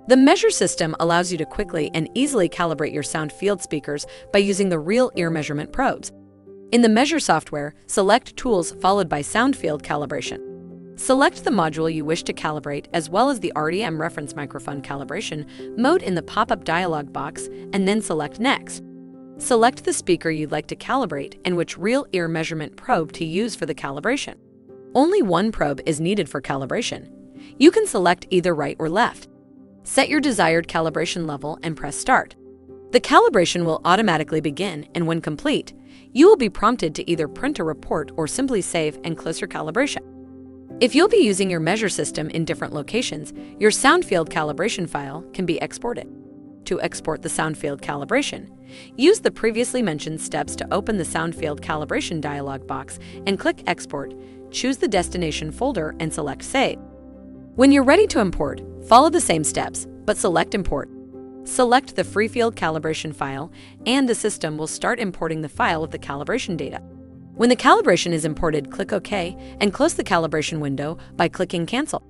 The measure system allows you to quickly and easily calibrate your sound field speakers by using the real ear measurement probes. In the measure software, select Tools followed by Sound Field Calibration. Select the module you wish to calibrate as well as the REM reference microphone calibration mode in the pop-up dialog box and then select Next. Select the speaker you'd like to calibrate and which real ear measurement probe to use for the calibration. Only one probe is needed for calibration. You can select either right or left. Set your desired calibration level and press Start. The calibration will automatically begin, and when complete, you will be prompted to either print a report or simply save and close your calibration. If you'll be using your measure system in different locations, your sound field calibration file can be exported. To export the sound field calibration, use the previously mentioned steps to open the sound field calibration dialog box and click Export. Choose the destination folder and select Save. When you're ready to import, follow the same steps, but select Import. Select the free field calibration file, and the system will start importing the file of the calibration data. When the calibration is imported, click OK and close the calibration window by clicking Cancel.